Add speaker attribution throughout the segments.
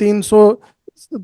Speaker 1: 300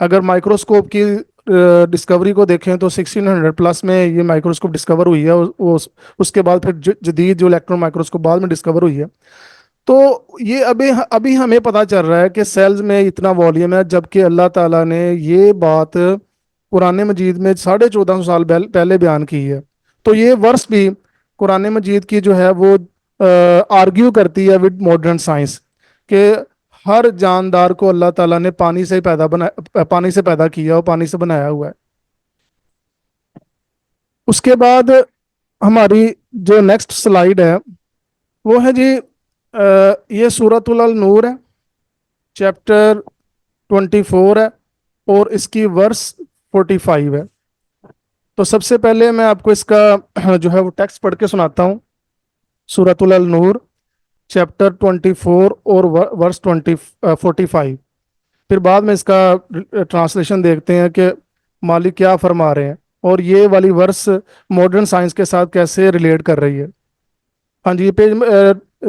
Speaker 1: اگر مائکروسکوپ کی ڈسکوری کو دیکھیں تو 1600 پلس میں یہ مائکروسکوپ ڈسکور ہوئی ہے، اس کے بعد پھر جدید جو الیکٹرون مائکروسکوپ بعد میں ڈسکور ہوئی ہے. تو یہ ابھی ہمیں پتہ چل رہا ہے کہ سیلز میں اتنا والیوم ہے، جبکہ اللہ تعالیٰ نے یہ بات قرآن مجید میں 1450 سال پہلے بیان کی ہے. تو یہ ورس بھی قرآن مجید کی جو ہے وہ آرگیو کرتی ہے ود ماڈرن سائنس کہ ہر جاندار کو اللہ تعالیٰ نے پانی سے پیدا کیا اور پانی سے بنایا ہوا ہے. اس کے بعد ہماری جو نیکسٹ سلائیڈ ہے وہ ہے جی یہ سورۃ النور ہے، چیپٹر 24 ہے اور اس کی ورس 45 ہے. تو سب سے پہلے میں آپ کو اس کا جو ہے وہ ٹیکسٹ پڑھ کے سناتا ہوں. سورۃ النور چیپٹر 24 اور ورس 45. پھر بعد میں اس کا ٹرانسلیشن دیکھتے ہیں کہ مالک کیا فرما رہے ہیں اور یہ والی ورس ماڈرن سائنس کے ساتھ کیسے ریلیٹ کر رہی ہے. ہاں جی، یہ پیج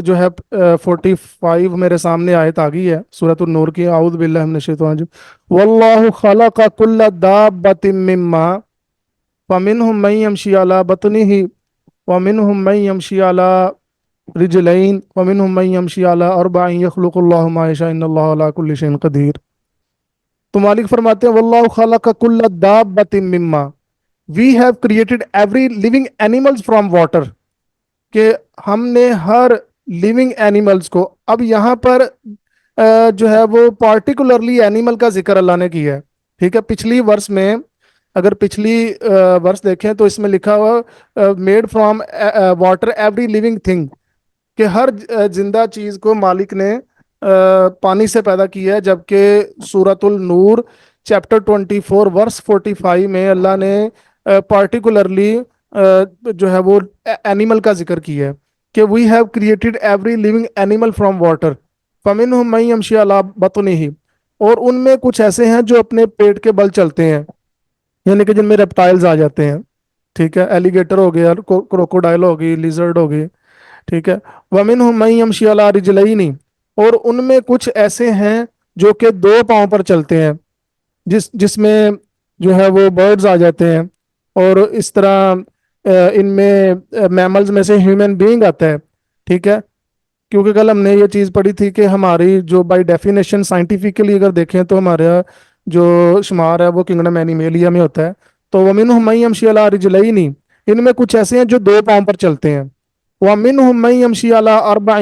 Speaker 1: جو ہے 45 میرے سامنے آیت آ گئی ہے سورۃ النور کی. اعوذ باللہ من الشیطان الرجیم واللہ خلق کل دابۃ مما فمنہم من یمشی علی بطنہ ومنہم من یمشی علی رجلین ومنہم من یمشی علی اربع یخلق اللہ ما یشاء ان اللہ علی کل شیء قدیر. تو مالک فرماتے ہیں واللہ خلق کل دابۃ مما we have created every living animals from water, کہ ہم نے ہر لیونگ اینیملز کو. اب یہاں پر جو ہے وہ پارٹیکولرلی اینیمل کا ذکر اللہ نے کیا ہے. ٹھیک ہے، پچھلی ورس میں اگر پچھلی ورس دیکھیں تو اس میں لکھا ہوا made from water every living thing, کہ ہر زندہ چیز کو مالک نے پانی سے پیدا کیا ہے. جبکہ سورۃ النور چیپٹر 24 ورس 45 میں اللہ نے پارٹیکولرلی جو ہے وہ اینیمل کا ذکر کیا ہے کہ we have created every living animal from water فمنہم من یمشی علی بطنہ، اور ان میں کچھ ایسے ہیں جو اپنے پیٹ کے بل چلتے ہیں، یعنی کہ جن میں ریپٹائلز آ جاتے ہیں. ٹھیک ہے، ایلیگیٹر ہو گیا، کروکوڈائل ہو گئی، لیزرڈ ہو گئی. ٹھیک ہے، ومنہم من یمشی علی رجلین، اور ان میں کچھ ایسے ہیں جو کہ 2 پاؤں پر چلتے ہیں، جس میں جو ہے وہ برڈز آ جاتے ہیں. اور اس طرح ان میں میملز میں سے ہیومن بینگ آتا ہے. ٹھیک ہے، کیونکہ کل ہم نے یہ چیز پڑھی تھی کہ ہماری جو بائی ڈیفینیشن سائنٹیفکلی اگر دیکھیں تو ہمارا جو شمار ہے وہ کنگڈم اینیمیلیا میں ہوتا ہے. تو ومنہم من یمشی علی رجلین، ان میں کچھ ایسے ہیں جو 2 پاؤں پر چلتے ہیں. ومنہم من یمشی علی اربع،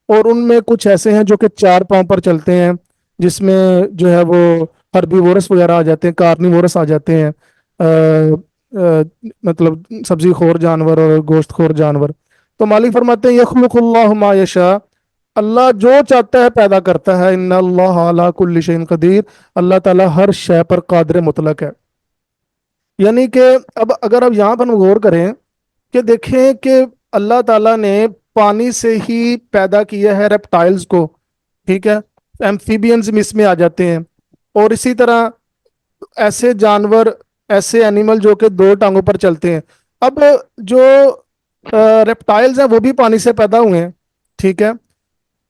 Speaker 1: اور ان میں کچھ ایسے ہیں جو کہ 4 پاؤں پر چلتے ہیں، جس میں جو ہے وہ ہربی وورس وغیرہ آ جاتے ہیں، کارنی وورس آ جاتے ہیں، مطلب سبزی خور جانور اور گوشت خور جانور. تو مالک فرماتے ہیں یخلق اللہ ما یشاء، اللہ جو چاہتا ہے پیدا کرتا ہے. ان اللہ علی کل شیء قدیر، اللہ تعالیٰ ہر شے پر قادر مطلق ہے. یعنی کہ اب اگر آپ یہاں پر غور کریں کہ دیکھیں کہ اللہ تعالیٰ نے پانی سے ہی پیدا کیا ہے ریپٹائلز کو. ٹھیک ہے، ایمفیبینز اس میں آ جاتے ہیں، اور اسی طرح ایسے جانور، ایسے اینیمل جو کہ 2 ٹانگوں پر چلتے ہیں. اب جو ریپٹائلز ہیں وہ بھی پانی سے پیدا ہوئے ہیں. ٹھیک ہے،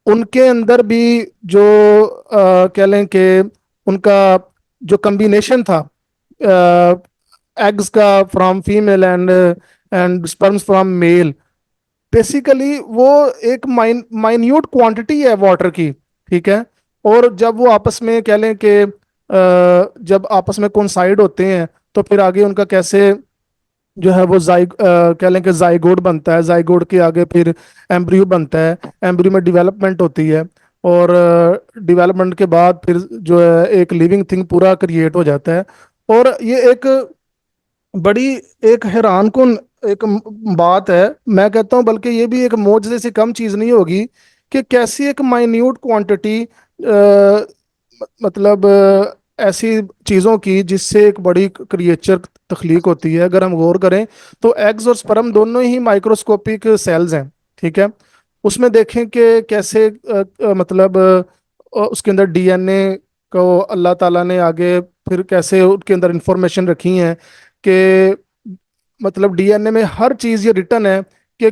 Speaker 1: ان کے اندر بھی جو کہہ لیں کہ ان کا جو کمبینیشن تھا ایگز کا from female and sperms from male, basically وہ ایک مائنیوٹ کوانٹٹی ہے واٹر کی. ٹھیک ہے، اور جب وہ آپس میں کہہ لیں کہ جب آپس میں کونسائڈ ہوتے ہیں تو پھر آگے ان کا کیسے جو ہے وہ کہہ لیں کہ زائگوڈ بنتا ہے، زائگوڈ کے آگے پھر ایمبریو بنتا ہے، ایمبریو میں ڈیولپمنٹ ہوتی ہے، اور ڈیولپمنٹ کے بعد پھر جو ہے ایک لیونگ تھنگ پورا کریٹ ہو جاتا ہے. اور یہ ایک بڑی ایک حیران کن ایک بات ہے، میں کہتا ہوں بلکہ یہ بھی ایک معجزے سے کم چیز نہیں ہوگی کہ کیسی ایک مائنیوٹ کوانٹٹی مطلب ایسی چیزوں کی جس سے ایک بڑی کریچر تخلیق ہوتی ہے. اگر ہم غور کریں تو ایگز اور سپرم دونوں ہی مائکروسکوپک سیلز ہیں. ٹھیک ہے، اس میں دیکھیں کہ کیسے مطلب اس کے اندر ڈی این اے کو اللہ تعالیٰ نے آگے پھر کیسے ان کے اندر انفارمیشن رکھی ہیں کہ مطلب ڈی این اے میں ہر چیز یہ ریٹن ہے کہ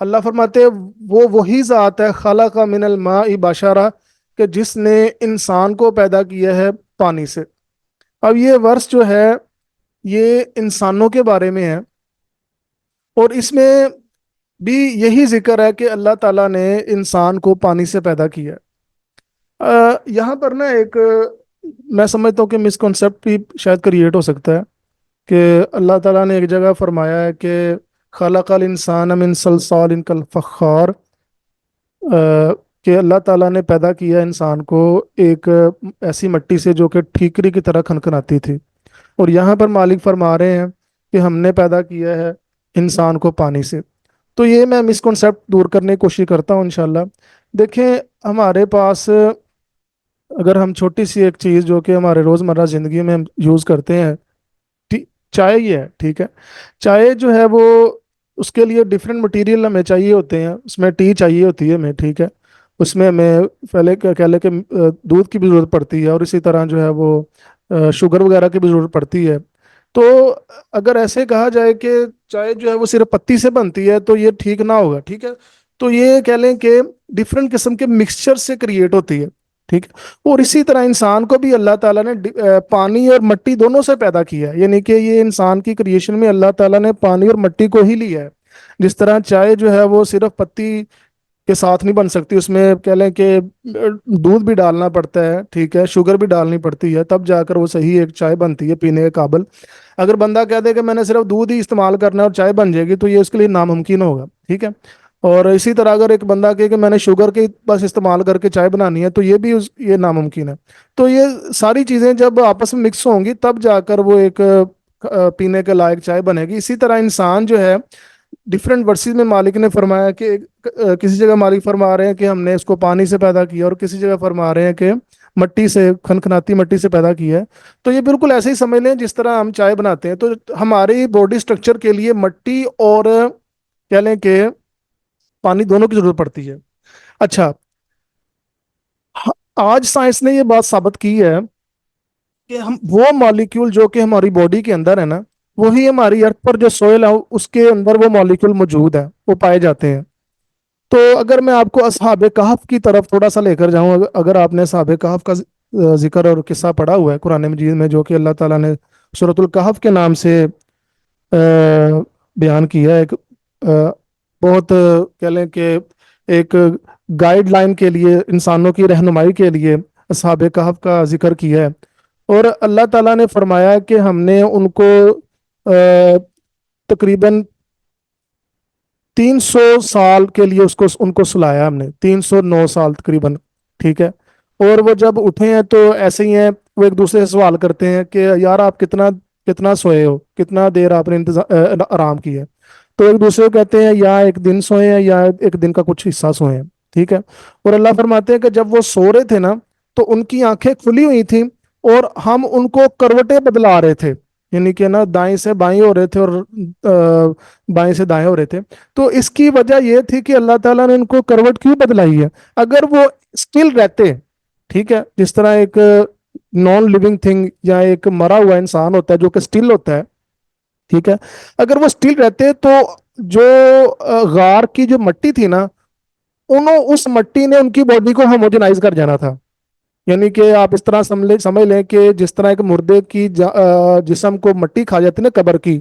Speaker 1: اللہ فرماتے ہیں وہ وہی ذات ہے خلق من الماء بشرا کہ جس نے انسان کو پیدا کیا ہے پانی سے. اب یہ ورس جو ہے یہ انسانوں کے بارے میں ہے، اور اس میں بھی یہی ذکر ہے کہ اللہ تعالیٰ نے انسان کو پانی سے پیدا کیا. یہاں پر نا ایک میں سمجھتا ہوں کہ مسکنسیپٹ بھی شاید کریٹ ہو سکتا ہے کہ اللہ تعالیٰ نے ایک جگہ فرمایا ہے کہ خلق الانسان من صلصال کالفخار، کہ اللہ تعالیٰ نے پیدا کیا انسان کو ایک ایسی مٹی سے جو کہ ٹھیکری کی طرح کھنکھناتی تھی، اور یہاں پر مالک فرما رہے ہیں کہ ہم نے پیدا کیا ہے انسان کو پانی سے. تو یہ میں مسکنسیپٹ دور کرنے کی کوشش کرتا ہوں انشاءاللہ. دیکھیں ہمارے پاس اگر ہم چھوٹی سی ایک چیز جو کہ ہمارے روزمرہ زندگی میں ہم یوز کرتے ہیں، چائے ہی ہے، ٹھیک ہے. چائے جو ہے وہ اس کے لیے ڈفرینٹ مٹیریل ہمیں چاہیے ہوتے ہیں، اس میں ٹی چاہیے ہوتی ہے ہمیں، ٹھیک ہے. اس میں ہمیں پہلے کہہ لیں کہ دودھ کی بھی ضرورت پڑتی ہے، اور اسی طرح جو ہے وہ شوگر وغیرہ کی بھی ضرورت پڑتی ہے. تو اگر ایسے کہا جائے کہ چائے جو ہے وہ صرف پتی سے بنتی ہے تو یہ ٹھیک نہ ہوگا، ٹھیک ہے. تو یہ کہہ لیں کہ ڈفرینٹ قسم کے مکسچر سے کریٹ ہوتی ہے، ٹھیک ہے. اور اسی طرح انسان کو بھی اللہ تعالیٰ نے پانی اور مٹی دونوں سے پیدا کیا ہے، یعنی کہ یہ انسان کی کریشن میں اللہ تعالیٰ نے پانی اور مٹی کو ہی لیا ہے. جس طرح چائے جو ہے وہ صرف پتی کے ساتھ نہیں بن سکتی، اس میں کہہ لیں کہ دودھ بھی ڈالنا پڑتا ہے، ٹھیک ہے، شوگر بھی ڈالنی پڑتی ہے، تب جا کر وہ صحیح ایک چائے بنتی ہے پینے کے قابل. اگر بندہ کہہ دے کہ میں نے صرف دودھ ہی استعمال کرنا ہے اور چائے بن جائے گی تو یہ اس کے لیے ناممکن ہوگا، ٹھیک ہے. اور اسی طرح اگر ایک بندہ کہے کہ میں نے شوگر کے بس استعمال کر کے چائے بنانی ہے تو یہ بھی یہ ناممکن ہے. تو یہ ساری چیزیں جب آپس میں مکس ہوں گی تب جا کر وہ ایک پینے کے لائق چائے بنے گی. اسی طرح انسان جو ہے ڈفرینٹ ورسز میں مالک نے فرمایا کہ کسی جگہ مالک فرما رہے ہیں کہ ہم نے اس کو پانی سے پیدا کیا، اور کسی جگہ فرما رہے ہیں کہ مٹی سے، کھنکھناتی مٹی سے پیدا کیا ہے. تو یہ بالکل ایسے ہی سمجھ لیں جس طرح ہم چائے بناتے ہیں. تو ہماری باڈی سٹرکچر کے لیے مٹی اور کہہ لیں کہ پانی دونوں کی ضرورت پڑتی ہے. اچھا، آج سائنس نے یہ بات ثابت کی ہے کہ ہم وہ مالیکیول جو کہ ہماری باڈی کے اندر ہے نا، وہی ہماری ارتھ پر جو سوئل ہے اس کے اندر وہ مالیکیول موجود ہے، وہ پائے جاتے ہیں. تو اگر میں آپ کو اصحاب کہف کی طرف تھوڑا سا لے کر جاؤں، اگر آپ نے اصحاب کہف کا ذکر اور قصہ پڑھا ہوا ہے قرآن مجید میں، جو کہ اللہ تعالیٰ نے سورۃ الکہف کے نام سے بیان کیا ہے، ایک بہت کہہ لیں کہ ایک گائیڈ لائن کے لیے، انسانوں کی رہنمائی کے لیے اصحاب کہف کا ذکر کیا ہے. اور اللہ تعالیٰ نے فرمایا کہ ہم نے ان کو تقریباً 300 سال کے لیے ان کو سلایا، ہم نے 309 سال تقریباً، ٹھیک ہے. اور وہ جب اٹھے ہیں تو ایسے ہی ہیں، وہ ایک دوسرے سے سوال کرتے ہیں کہ یار آپ کتنا کتنا سوئے ہو، کتنا دیر آپ نے آرام کیا ہے. تو ایک دوسرے کو کہتے ہیں یا ایک دن سوئے ہیں یا ایک دن کا کچھ حصہ سوئے ہیں، ٹھیک ہے. اور اللہ فرماتے ہیں کہ جب وہ سو رہے تھے نا تو ان کی آنکھیں کھلی ہوئی تھیں اور ہم ان کو کروٹیں بدلا رہے تھے، یعنی کہ نا دائیں سے بائیں ہو رہے تھے اور بائیں سے دائیں ہو رہے تھے. تو اس کی وجہ یہ تھی کہ اللہ تعالیٰ نے ان کو کروٹ کیوں بدلائی ہے. اگر وہ اسٹل رہتے، ٹھیک ہے، جس طرح ایک نان لیونگ تھنگ یا ایک مرا ہوا انسان ہوتا ہے جو کہ اسٹل ہوتا ہے، ٹھیک ہے، اگر وہ اسٹل رہتے تو جو غار کی جو مٹی تھی نا، اس مٹی نے ان کی باڈی کو ہوموجنائز کر جانا تھا. یعنی کہ آپ اس طرح سمجھ لیں کہ جس طرح ایک مردے کی جسم کو مٹی کھا جاتی نا قبر کی،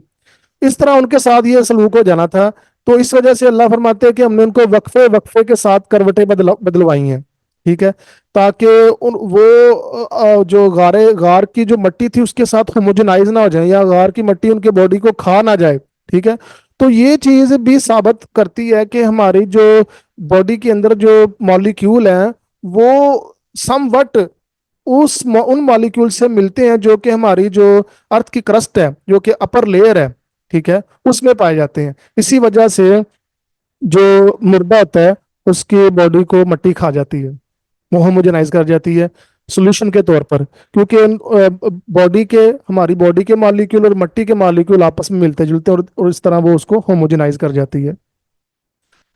Speaker 1: اس طرح ان کے ساتھ یہ سلوک ہو جانا تھا. تو اس وجہ سے اللہ فرماتے ہیں کہ ہم نے ان کو وقفے وقفے کے ساتھ کروٹیں بدلوائی ہیں، ٹھیک ہے، تاکہ وہ جو غار کی جو مٹی تھی اس کے ساتھ ہوموجنائز نہ ہو جائیں، یا غار کی مٹی ان کے باڈی کو کھا نہ جائے، ٹھیک ہے. تو یہ چیز بھی ثابت کرتی ہے کہ ہماری جو باڈی کے اندر جو مالیکیول ہیں وہ سم وٹ ان مالیکیول سے ملتے ہیں جو کہ ہماری جو ارتھ کی کرسٹ ہے، جو کہ اپر لیئر ہے، ٹھیک ہے، اس میں پائے جاتے ہیں. اسی وجہ سے جو مردہ ہوتا ہے اس کی باڈی کو مٹی کھا جاتی ہے، وہ ہوموجنائز کر جاتی ہے سولوشن کے طور پر، کیونکہ ہماری باڈی کے مالیکیول اور مٹی کے مالیکیول آپس میں ملتے جلتے ہیں، اور اس طرح وہ اس کو ہوموجنائز کر جاتی ہے.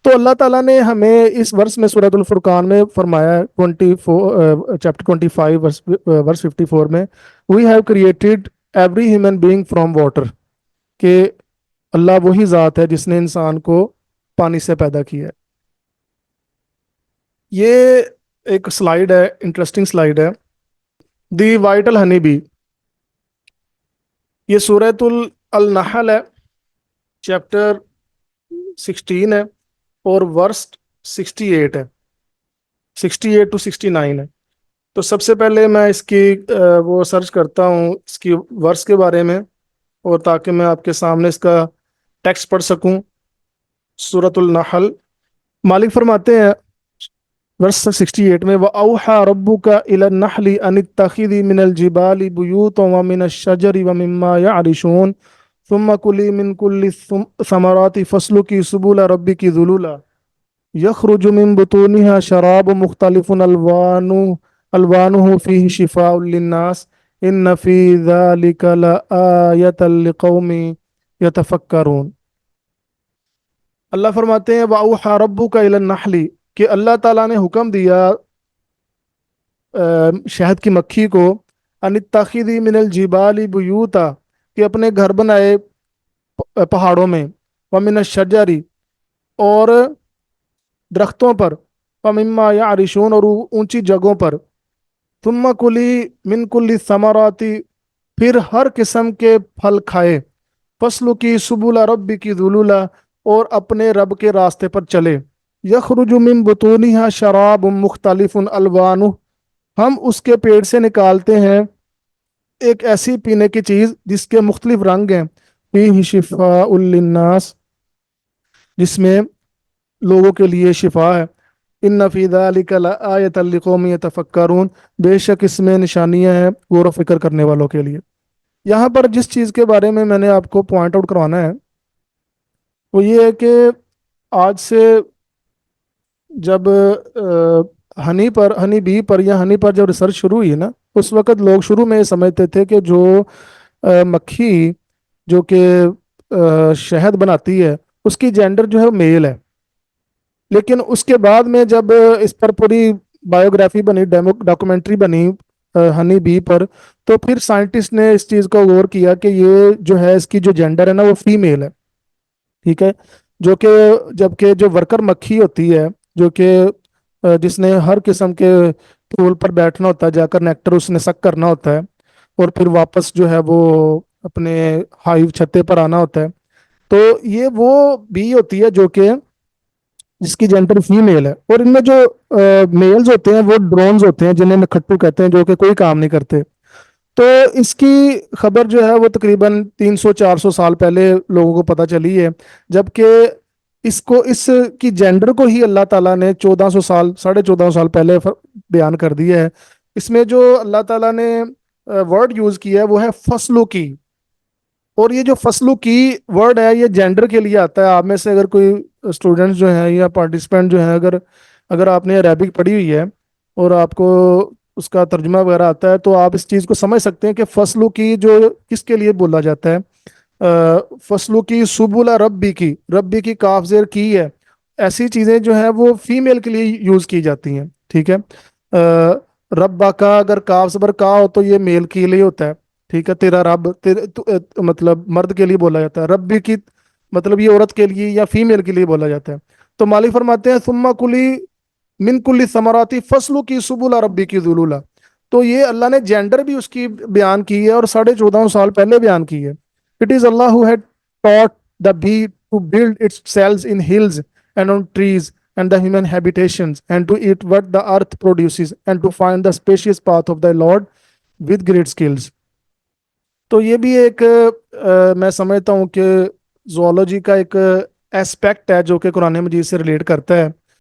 Speaker 1: تو اللہ تعالیٰ نے ہمیں اس ورس میں سورۃ الفرقان میں فرمایا 24 چیپٹر 25 ورس 54 میں، we have created every human being from water, کہ اللہ وہی ذات ہے جس نے انسان کو پانی سے پیدا کیا ہے۔ یہ ایک سلائیڈ ہے، انٹرسٹنگ سلائیڈ ہے، دی وائٹل ہنی بی۔ یہ سورۃ النحل ہے، چیپٹر 16 ہے اور ورس 68 ہے، 68 to 69 ہے۔ تو سب سے پہلے میں اس کی وہ سرچ کرتا ہوں اس کی ورس کے بارے میں، اور تاکہ میں آپ کے سامنے اس کا ٹیکسٹ پڑھ سکوں۔ سورۃ النحل، مالک فرماتے ہیں ورس 68 میں، وَأَوْحَى رَبُّكَ إِلَى النَّحْلِ أَنِ اتَّخِذِي مِنَ الْجِبَالِ بُيُوتًا وَمِنَ الشَّجَرِ وَمِمَّا يَعْرِشُونَ ثُمَّ كُلِي مِنْ كُلِّ الثَّمَرَاتِ فَاسْلُكِي سُبُلَ رَبِّكِ ذُلُلًا يَخْرُجُ مِنْ بُطُونِهَا شَرَابٌ مُخْتَلِفٌ أَلْوَانُهُ فِيهِ شِفَاءٌ لِلنَّاسِ إِنَّ فِي ذَلِكَ لَآيَةً لِقَوْمٍ يَتَفَكَّرُونَ۔ اللہ فرماتے ہیں وَأَوْحَى رَبُّكَ إِلَى النَّحْلِ، کہ اللہ تعالیٰ نے حکم دیا شہد کی مکھی کو، ان اتخذی من الجبال بیوتا، کہ اپنے گھر بنائے پہاڑوں میں، ومن الشجر، اور درختوں پر، ومما یعرشون، اور اونچی جگہوں پر، ثم کلی من کل الثمرات، پھر ہر قسم کے پھل کھائے، فصل کی سبول رب کی ذلولا، اور اپنے رب کے راستے پر چلے، یخرج من بطونها شراب مختلف الوانہ، ہم اس کے پیٹ سے نکالتے ہیں ایک ایسی پینے کی چیز جس کے مختلف رنگ ہیں، فیہ شفاء للناس، جس میں لوگوں کے لیے شفا ہے، ان فی ذلک لآیۃ لقوم یتفکرون، بے شک اس میں نشانیاں ہیں غور و فکر کرنے والوں کے لیے۔ یہاں پر جس چیز کے بارے میں نے آپ کو پوائنٹ آؤٹ کروانا ہے وہ یہ ہے کہ آج سے جب ہنی بی پر یا ہنی پر جب ریسرچ شروع ہوئی نا، اس وقت لوگ شروع میں یہ سمجھتے تھے کہ جو مکھی جو کہ شہد بناتی ہے اس کی جینڈر جو ہے میل ہے، لیکن اس کے بعد میں جب اس پر پوری بایوگرافی بنی، ڈاکومنٹری بنی ہنی بی پر، تو پھر سائنٹسٹ نے اس چیز کو غور کیا کہ یہ جو ہے اس کی جو جینڈر ہے نا وہ فیمیل ہے، ٹھیک ہے، جو کہ جبکہ جو ورکر مکھی ہوتی ہے، جو کہ جس نے ہر قسم کے پھول پر بیٹھنا ہوتا ہے، جا کر نیکٹر اس نے سک کرنا ہوتا ہے، اور پھر واپس جو ہے وہ اپنے ہائیو چھتے پر آنا ہوتا ہے، تو یہ وہ بی ہوتی ہے جو کہ جس کی جینڈر فیمیل ہے، اور ان میں جو میلز ہوتے ہیں وہ ڈرونز ہوتے ہیں جنہیں نکھٹو کہتے ہیں، جو کہ کوئی کام نہیں کرتے۔ تو اس کی خبر جو ہے وہ تقریباً 300-400 سال پہلے لوگوں کو پتہ چلی ہے، جبکہ اس کی جینڈر کو ہی اللہ تعالیٰ نے 1400 سال 1450 سال پہلے بیان کر دیا ہے۔ اس میں جو اللہ تعالیٰ نے ورڈ یوز کیا ہے وہ ہے فصلوں کی، اور یہ جو فصلوں کی ورڈ ہے یہ جینڈر کے لیے آتا ہے۔ آپ میں سے اگر کوئی اسٹوڈنٹس جو ہیں یا پارٹیسپینٹ جو ہیں، اگر آپ نے عربک پڑھی ہوئی ہے اور آپ کو اس کا ترجمہ وغیرہ آتا ہے، تو آپ اس چیز کو سمجھ سکتے ہیں کہ فصلوں کی جو کس کے لیے بولا جاتا ہے۔ فصلوں کی سبولا ربی کی کاف زیر کی ہے، ایسی چیزیں جو ہیں وہ فیمیل کے لیے یوز کی جاتی ہیں، ٹھیک ہے۔ ربا کا اگر کاف زبر کا ہو تو یہ میل کے لیے ہوتا ہے، ٹھیک ہے، تیرا رب مطلب مرد کے لیے بولا جاتا ہے، ربی کی مطلب یہ عورت کے لیے یا فیمیل کے لیے بولا جاتا ہے۔ تو مالک فرماتے ہیں ثم کلی من کل ثمراتی فصلوں کی سبولا ربی کی ذلولا، تو یہ اللہ نے جینڈر بھی اس کی بیان کی ہے اور 1450 سال پہلے بیان کی ہے۔ It is Allah who had taught the bee to build its cells in hills and on trees and the human habitations, and to eat what the earth produces, and to find the spacious path of the Lord with great skills۔ تو یہ بھی ایک میں سمجھتا ہوں کہ zoology کا ایک ایسپیکٹ ہے جو کہ قرآن مجید سے ریلیٹ کرتا ہے